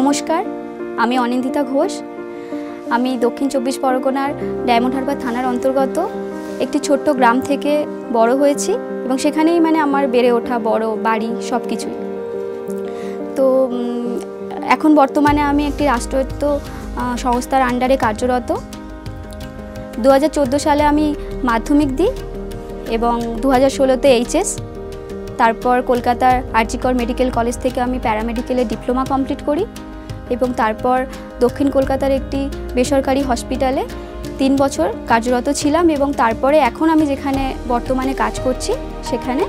নমস্কার, আমি অনিন্দিতা ঘোষ। আমি দক্ষিণ চব্বিশ পরগনার ডায়মন্ড হারবার থানার অন্তর্গত একটি ছোট্ট গ্রাম থেকে বড় হয়েছি এবং সেখানেই আমার বেড়ে ওঠা, বড় বাড়ি সব কিছুই। তো এখন বর্তমানে আমি একটি রাষ্ট্রায়ত্ত সংস্থার আন্ডারে কার্যরত। 2014 সালে আমি মাধ্যমিক দিই এবং 2016তে এইচএস। তারপর কলকাতার আরজি কর মেডিকেল কলেজ থেকে আমি প্যারামেডিকেলে ডিপ্লোমা কমপ্লিট করি এবং তারপর দক্ষিণ কলকাতার একটি বেসরকারি হসপিটালে 3 বছর কার্যরত ছিলাম এবং তারপরে এখন আমি যেখানে বর্তমানে কাজ করছি সেখানে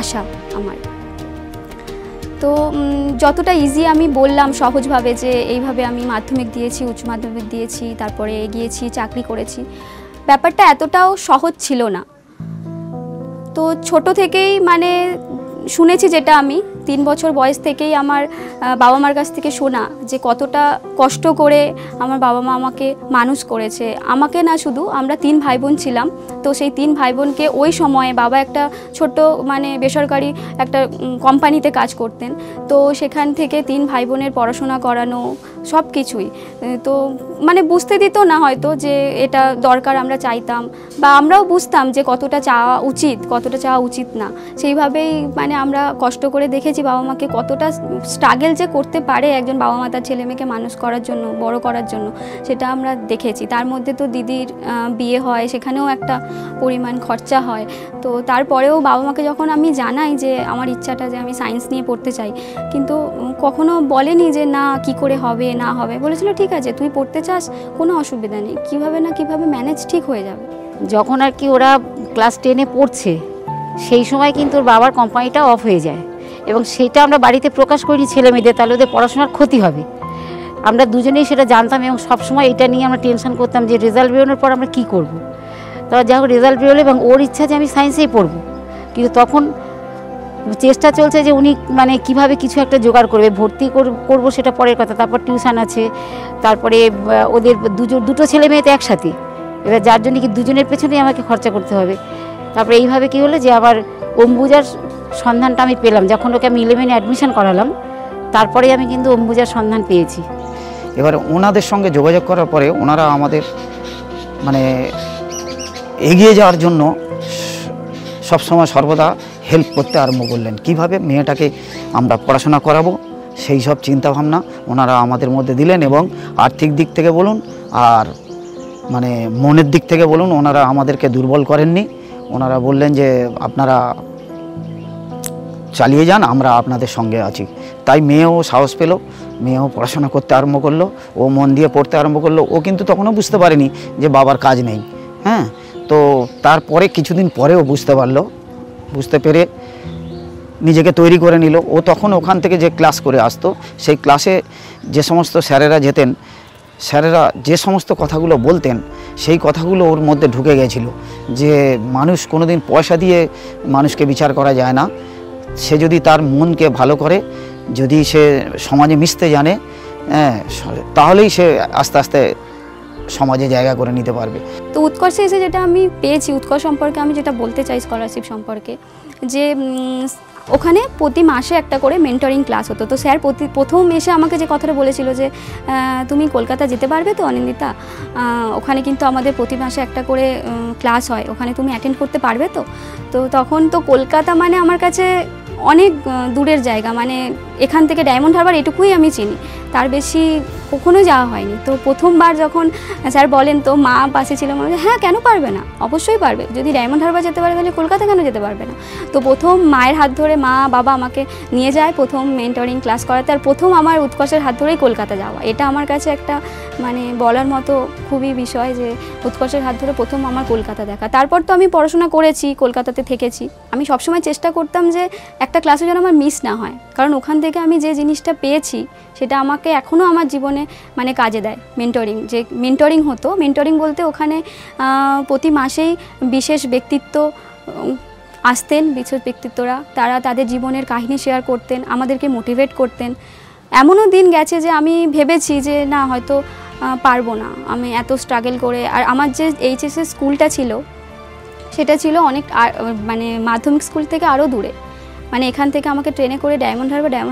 আসা আমার। তো যতটা ইজি আমি বললাম সহজভাবে যে এইভাবে আমি মাধ্যমিক দিয়েছি, উচ্চ মাধ্যমিক দিয়েছি, তারপরে এগিয়েছি, চাকরি করেছি, ব্যাপারটা এতটাও সহজ ছিল না। তো ছোট থেকেই শুনেছি, যেটা আমি 3 বছর বয়স থেকেই আমার বাবা মার কাছ থেকে শোনা যে কতটা কষ্ট করে আমার বাবা মা আমাকে মানুষ করেছে। আমাকে না, শুধু আমরা 3 ভাই বোন ছিলাম। তো সেই 3 ভাই বোনকে ওই সময়ে বাবা একটা ছোট্ট বেসরকারি একটা কোম্পানিতে কাজ করতেন। তো সেখান থেকে 3 ভাই বোনের পড়াশোনা করানো সব কিছুই তো বুঝতে দিত না হয়তো যে এটা দরকার, আমরা চাইতাম বা আমরাও বুঝতাম যে কতটা চাওয়া উচিত, কতটা চাওয়া উচিত না। সেইভাবেই আমরা কষ্ট করে দেখেছি বাবা মাকে কতটা স্ট্রাগল যে করতে পারে একজন বাবা মা তার ছেলে মেয়েকে মানুষ করার জন্য, বড় করার জন্য, সেটা আমরা দেখেছি। তার মধ্যে তো দিদির বিয়ে হয়, সেখানেও একটা পরিমাণ খরচা হয়। তো তারপরেও বাবা মাকে যখন আমি জানাই যে আমার ইচ্ছাটা যে আমি সায়েন্স নিয়ে পড়তে চাই, কিন্তু কখনো বলেনি যে না কি করে হবে না হবে, বলেছিল ঠিক আছে তুই পড়তে চাস, কোনো অসুবিধা নেই, কীভাবে না কীভাবে ম্যানেজ ঠিক হয়ে যাবে। যখন আর কি ওরা ক্লাস 10-এ পড়ছে সেই সময় কিন্তু ওর বাবার কোম্পানিটা অফ হয়ে যায় এবং সেটা আমরা বাড়িতে প্রকাশ করি ছেলে মেয়েদের, তাহলে ওদের পড়াশোনার ক্ষতি হবে। আমরা দুজনেই সেটা জানতাম এবং সবসময় এটা নিয়ে আমরা টেনশন করতাম যে রেজাল্ট বেরোনোর পর আমরা কী করব। তারপর যাই হোক রেজাল্ট বেরোলো এবং ওর ইচ্ছা যে আমি সায়েন্সেই পড়বো, কিন্তু তখন চেষ্টা চলছে যে উনি কিভাবে কিছু একটা জোগাড় করবে, ভর্তি করবো সেটা পরের কথা, তারপর টিউশন আছে, তারপরে ওদের দুটো ছেলে মেয়ে তো একসাথে, এবার যার জন্য কি দুজনের পেছনেই আমাকে খরচা করতে হবে। তারপরে এইভাবে কি হলো যে আবার অম্বুজার সন্ধানটা আমি পেলাম যখন ওকে আমি 11-এ অ্যাডমিশন করালাম, তারপরে আমি কিন্তু অম্বুজার সন্ধান পেয়েছি। এবার ওনাদের সঙ্গে যোগাযোগ করার পরে ওনারা আমাদের এগিয়ে যাওয়ার জন্য সবসময় সর্বদা হেল্প করতে আরম্ভ করলেন, কিভাবে মেয়েটাকে আমরা পড়াশোনা করাবো সেই সব চিন্তাভাবনা ওনারা আমাদের মধ্যে দিলেন। এবং আর্থিক দিক থেকে বলুন আর মনের দিক থেকে বলুন, ওনারা আমাদেরকে দুর্বল করেননি। ওনারা বললেন যে আপনারা চালিয়ে যান, আমরা আপনাদের সঙ্গে আছি। তাই মেয়েও সাহস পেল, মেয়েও পড়াশোনা করতে আরম্ভ করলো, ও মন দিয়ে পড়তে আরম্ভ করলো। ও কিন্তু তখনও বুঝতে পারেনি যে বাবার কাজ নেই। হ্যাঁ, তো তারপরে কিছুদিন পরেও বুঝতে পারলো, বুঝতে পেরে নিজেকে তৈরি করে নিল। ও তখন ওখান থেকে যে ক্লাস করে আসতো, সেই ক্লাসে যে সমস্ত স্যারেরা যেতেন, স্যারেরা যে সমস্ত কথাগুলো বলতেন, সেই কথাগুলো ওর মধ্যে ঢুকে গেছিল যে মানুষ কোনোদিন পয়সা দিয়ে মানুষকে বিচার করা যায় না। সে যদি তার মনকে ভালো করে, যদি সে সমাজে মিশতে জানে, তাহলেই সে আস্তে আস্তে সমাজে জায়গা করে নিতে পারবে। তো উৎকর্ষে এসে যেটা আমি পেয়েছি, উৎকর্ষ সম্পর্কে আমি যেটা বলতে চাই, স্কলারশিপ সম্পর্কে, যে ওখানে প্রতি মাসে একটা করে মেন্টরিং ক্লাস হতো। তো স্যার প্রথম এসে আমাকে যে কথাটা বলেছিল যে তুমি কলকাতা যেতে পারবে তো অনিন্দিতা, ওখানে কিন্তু আমাদের প্রতি মাসে একটা করে ক্লাস হয়, ওখানে তুমি অ্যাটেন্ড করতে পারবে তো। তো তখন তো কলকাতা আমার কাছে অনেক দূরের জায়গা, এখান থেকে ডায়মন্ড হারবার এটুকুই আমি চিনি, তার বেশি কখনো যাওয়া হয়নি। তো প্রথমবার যখন স্যার বলেন, তো মা পাশে ছিল, হ্যাঁ কেন পারবে না, অবশ্যই পারবে, যদি ডায়মন্ড হারবার যেতে পারে তাহলে কলকাতা কেন যেতে পারবে না। তো প্রথম মায়ের হাত ধরে মা বাবা আমাকে নিয়ে যায় প্রথম মেন্টরিং ক্লাস করাতে, আর প্রথম আমার উৎকর্ষের হাত ধরেই কলকাতা যাওয়া। এটা আমার কাছে একটা বলার মতো খুবই বিষয় যে উৎকর্ষের হাত ধরে প্রথম আমার কলকাতা দেখা। তারপর তো আমি পড়াশোনা করেছি, কলকাতাতে থেকেছি। আমি সবসময় চেষ্টা করতাম যে একটা ক্লাসে যেন আমার মিস না হয়, কারণ ওখান থেকে আমি যে জিনিসটা পেয়েছি সেটা আমাকে এখনও আমার জীবনে কাজে দেয়। যে মেন্টরিং হতো, মেন্টরিং বলতে ওখানে প্রতি মাসেই বিশেষ ব্যক্তিত্ব আসতেন, বিশেষ ব্যক্তিত্বরা, তারা তাদের জীবনের কাহিনী শেয়ার করতেন, আমাদেরকে মোটিভেট করতেন। এমনও দিন গেছে যে আমি ভেবেছি যে না হয়তো পারবো না, আমি এত স্ট্রাগল করে। আর আমার যে এইচএসের স্কুলটা ছিল সেটা ছিল অনেক মাধ্যমিক স্কুল থেকে আরও দূরে, এখান থেকে আমাকে ট্রেনে করে ডায়মন্ড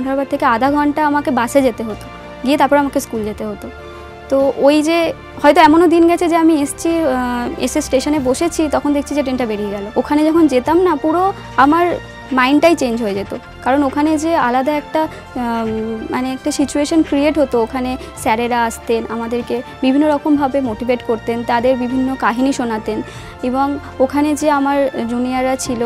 হারবার থেকে আধা ঘন্টা আমাকে বাসে যেতে হতো। গিয়ে তারপর আমাকে স্কুল যেতে হতো। তো ওই যে হয়তো এমনও দিন গেছে যে আমি এসে স্টেশনে বসেছি, তখন দেখছি যে ট্রেনটা বেরিয়ে গেল। ওখানে যখন যেতাম না, পুরো আমার মাইন্ডটাই চেঞ্জ হয়ে যেত, কারণ ওখানে যে আলাদা একটা মানে একটা সিচুয়েশন ক্রিয়েট হতো। ওখানে স্যারেরা আসতেন, আমাদেরকে বিভিন্ন রকমভাবে মোটিভেট করতেন, তাদের বিভিন্ন কাহিনী শোনাতেন, এবং ওখানে যে আমার জুনিয়ররা ছিল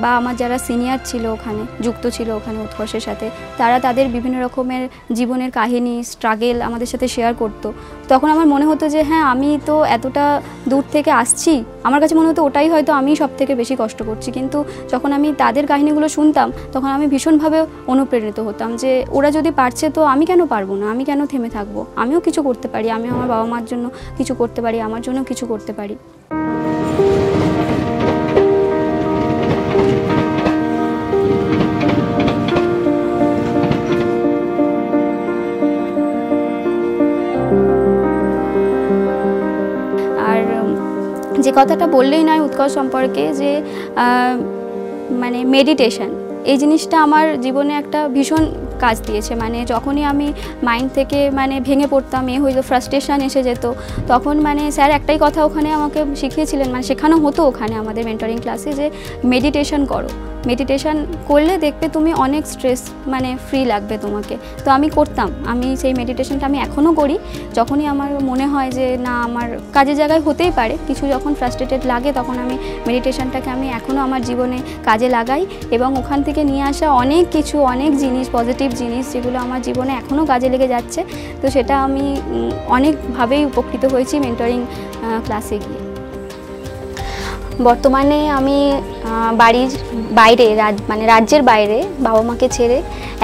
বা আমার যারা সিনিয়র ছিল ওখানে যুক্ত ছিল ওখানে উৎকর্ষের সাথে, তারা তাদের বিভিন্ন রকমের জীবনের কাহিনী, স্ট্রাগেল আমাদের সাথে শেয়ার করতো। তখন আমার মনে হতো যে হ্যাঁ, আমি তো এতটা দূর থেকে আসছি, আমার কাছে মনে হতো ওটাই হয়তো আমি সব থেকে বেশি কষ্ট করছি। কিন্তু যখন আমি তাদের কাহিনীগুলো শুনতাম, তখন আমি ভীষণভাবে অনুপ্রেরিত হতাম যে ওরা যদি পারছে তো আমি কেন পারবো না, আমি কেন থেমে থাকবো, আমিও কিছু করতে পারি, আমি আমার বাবা মার জন্য কিছু করতে পারি, আমার জন্য কিছু করতে পারি। আর যে কথাটা বললেই নয় উৎকর্ষ সম্পর্কে, যে মানে মেডিটেশন, এই জিনিসটা আমার জীবনে একটা ভীষণ কাজ দিয়েছে। মানে যখনই আমি মাইন্ড থেকে মানে ভেঙে পড়তাম, হয়তো ফ্রাস্ট্রেশন এসে যেত, তখন মানে স্যার একটাই কথা ওখানে আমাকে শিখিয়েছিলেন, মানে শেখানো হতো ওখানে আমাদের মেন্টরিং ক্লাসে, যে মেডিটেশন করো। মেডিটেশন করলে দেখবে তুমি অনেক স্ট্রেস মানে ফ্রি লাগবে তোমাকে। তো আমি করতাম, আমি সেই মেডিটেশনটা আমি এখনও করি। যখনই আমার মনে হয় যে না, আমার কাজের জায়গায় হতেই পারে কিছু, যখন ফ্রাস্ট্রেটেড লাগে, তখন আমি মেডিটেশনটাকে আমি এখনও আমার জীবনে কাজে লাগাই, এবং ওখান থেকে নিয়ে আসা অনেক কিছু, অনেক জিনিস, পজিটিভ জিনিস, যেগুলো আমার জীবনে এখনও কাজে লেগে যাচ্ছে। তো সেটা আমি অনেকভাবেই উপকৃত হয়েছি মেন্টরিং ক্লাসে গিয়ে। বর্তমানে আমি বাড়ির বাইরে, মানে রাজ্যের বাইরে বাবা মাকে ছেড়ে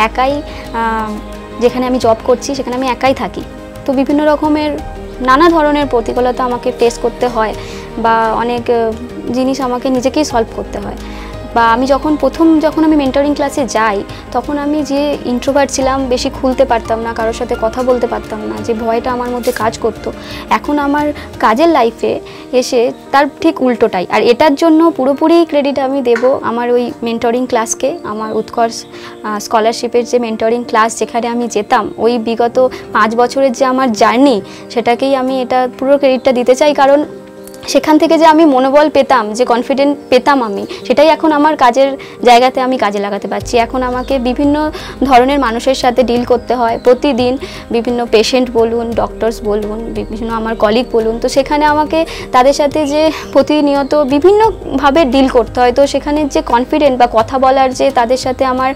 একাই, যেখানে আমি জব করছি সেখানে আমি একাই থাকি। তো বিভিন্ন রকমের নানা ধরনের প্রতিকূলতা আমাকে ফেস করতে হয়, বা অনেক জিনিস আমাকে নিজেকেই সলভ করতে হয়। বা আমি যখন আমি মেন্টরিং ক্লাসে যাই, তখন আমি যে ইন্ট্রোভার্ট ছিলাম, বেশি খুলতে পারতাম না, কারোর সাথে কথা বলতে পারতাম না, যে ভয়টা আমার মধ্যে কাজ করতো, এখন আমার কাজের লাইফে এসে তার ঠিক উল্টোটাই। আর এটার জন্য পুরোপুরি ক্রেডিট আমি দেব আমার ওই মেন্টরিং ক্লাসকে, আমার উৎকর্ষ স্কলারশিপের যে মেন্টরিং ক্লাস যেখানে আমি যেতাম, ওই বিগত 5 বছরের যে আমার জার্নি, সেটাকেই আমি এটা পুরো ক্রেডিটটা দিতে চাই। কারণ সেখান থেকে যে আমি মনোবল পেতাম, যে কনফিডেন্ট পেতাম আমি, সেটাই এখন আমার কাজের জায়গাতে আমি কাজে লাগাতে পারছি। এখন আমাকে বিভিন্ন ধরনের মানুষের সাথে ডিল করতে হয় প্রতিদিন, বিভিন্ন পেশেন্ট বলুন, ডক্টরস বলুন, বিভিন্ন আমার কলিগ বলুন, তো সেখানে আমাকে তাদের সাথে যে প্রতিনিয়ত বিভিন্নভাবে ডিল করতে হয়। তো সেখানে যে কনফিডেন্ট বা কথা বলার যে তাদের সাথে আমার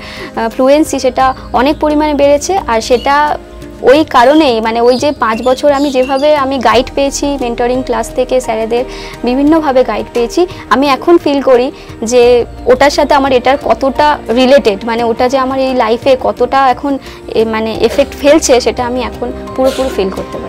ফ্লুয়েন্সি, সেটা অনেক পরিমাণে বেড়েছে। আর সেটা ওই কারণেই, মানে ওই যে 5 বছর আমি যেভাবে আমি গাইড পেয়েছি মেন্টরিং ক্লাস থেকে, স্যারেদের বিভিন্নভাবে গাইড পেয়েছি, আমি এখন ফিল করি যে ওটার সাথে আমার এটার কতটা রিলেটেড, মানে ওটা যে আমার এই লাইফে কতটা এখন মানে এফেক্ট ফেলছে, সেটা আমি এখন পুরোপুরি ফিল করতে পারি।